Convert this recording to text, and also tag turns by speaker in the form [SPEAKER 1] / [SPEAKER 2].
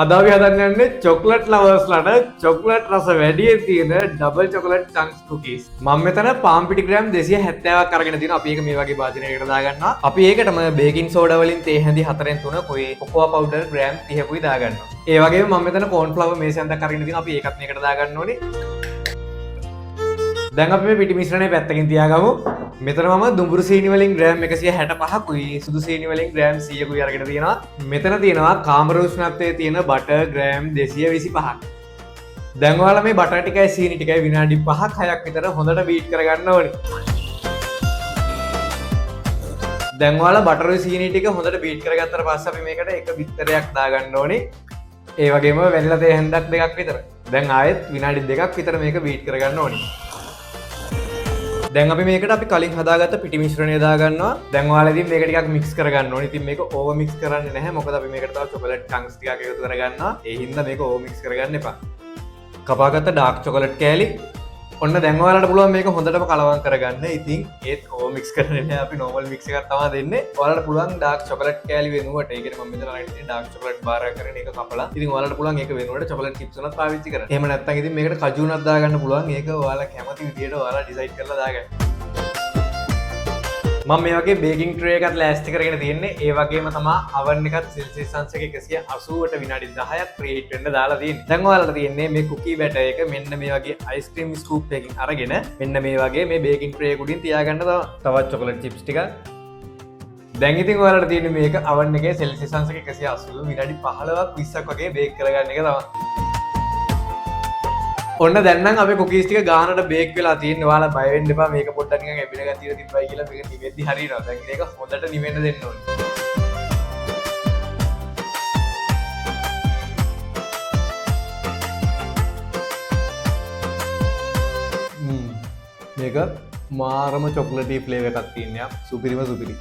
[SPEAKER 1] අද අපි හදන්න යන්නේ චොක්ලට් ලවර්ස්ලාට චොක්ලට් රස වැඩියෙන් තියෙන ඩබල් චොකලට් චන්ක්ස් කුකීස්. මම මෙතන පාම් පිටි ග්‍රෑම් 270ක් අරගෙන තියෙනවා. අපි ඒක මේ වගේ භාජනයකට දාගන්නවා. අපි ඒකටම බේකින් සෝඩා වලින් තේ හැඳි 4න් 3 කොයි කොකෝවා පවුඩර් ග්‍රෑම් 30කුයි දාගන්නවා. ඒ වගේම මම මෙතන කෝන් ෆ්ලවර් මේසෙන්දක් අරගෙන තියෙනවා. අපි ඒකත් මේකට දාගන්න ඕනේ. දැන් අපි මේ පිටි මිශ්‍රණය පැත්තකින් තියාගමු. මෙතන මම දුඹුරු සීනි වලින් ග්‍රෑම් 165කුයි සුදු සීනි වලින් ග්‍රෑම් 100කුයි අරගෙන තියෙනවා. මෙතන තියෙනවා කාමර උෂ්ණත්වයේ තියෙන බටර් ග්‍රෑම් 225ක්. දැන් ඔයාලා මේ බටර් ටිකයි සීනි ටිකයි විනාඩි 5ක් 6ක් විතර හොඳට බීට් කරගන්න ඕනේ. දැන් ඔයාලා බටරුයි සීනි ටික හොඳට බීට් කරගත්තට පස්සේ අපි මේකට එක බිත්තරයක් දාගන්න ඕනේ. ඒ වගේම වැනිලා තේ හැන්දක් දෙකක් විතර. දැන් ආයෙත් විනාඩි 2ක් විතර මේක බීට් කරගන්න ඕනේ. දැන් අපි මේකට අපි කලින් හදාගත්ත පිටි මිශ්‍රණය දාගන්නවා. දැන් ඔයාලා ඉතින් මේක ටිකක් මික්ස් කරගන්න ඕනේ. ඉතින් මේක ඕවර් මික්ස් කරන්නේ නැහැ. මොකද අපි මේකට තව චොකලට් චන්ක්ස් ටිකක් එකතු කරගන්නවා. ඒ හින්දා මේක ඕවර් මික්ස් කරගන්න එපා. කපාගත්ත ඩාර්ක් චොකලට් කෑලි. ඔන්න දැන් ඔයාලට පුළුවන් මේක හොඳටම කලවම් කරගන්න. ඉතින් ඒත් ඕවර් මික්ස් කරන්නේ නැහැ. අපි නෝමල් මික්ස් එකක් තමයි දෙන්නේ. ඔයාලට පුළුවන් ඩාර්ක් චොකලට් කෑලි වෙනුවට ඒ කියන්නේ මම මෙතන අරගෙන තියෙන ඩාර්ක් චොකලට් බාර් එකක් කරගෙන ඒක කපලා. ඉතින් ඔයාලට පුළුවන් ඒක වෙනුවට චොකලට් චිප්ස් උනත් පාවිච්චි කරන්න. එහෙම නැත්නම් ඉතින් මේකට කජු උනත් දාගන්න පුළුවන්. ඒක ඔයාලා කැමති විදියට ඔයාලා ඩිසයිඩ් කරලා දාගන්න. මම මේ වගේ බේකින් ට්‍රේ එකක් ලෑස්ති කරගෙන තියෙන්නේ. ඒ වගේම තමයි oven එකත් සෙල්සියස් අංශයක 180ට විනාඩි 10ක් ප්‍රීහීට් වෙන්න දාලා තියෙන්නේ. දැන් ඔයාලට තියෙන්නේ මේ කුකී බැටර් එක මෙන්න මේ වගේ අයිස්ක්‍රීම් ස්කූප් එකකින් අරගෙන මෙන්න මේ වගේ මේ බේකින් ට්‍රේ එක උඩින් තියාගන්න තවත් චොකලට් චිප්ස් ටික. දැන් ඉතින් ඔයාලට තියෙන්නේ මේක oven එකේ සෙල්සියස් අංශයක 180 විනාඩි 15ක් 20ක් වගේ බේක් කරගන්න එක තමයි. ඔන්න දැන් නම් අපේ කුකීස් ටික ගානට බේක් වෙලා තියෙන්නේ. ඔයාලා බය වෙන්න එපා. මේක පොඩ්ඩක් නිකන් එබින ගතිය තිබ්බයි කියලා මේක නිවෙද්දි හරියනවා. දැන් මේක හොඳට නිවෙන්න දෙන්න ඕනේ. මේක මාරම චොක්ලටි ෆ්ලේවර් එකක් තියෙනවා. සුපිරිම සුපිරි.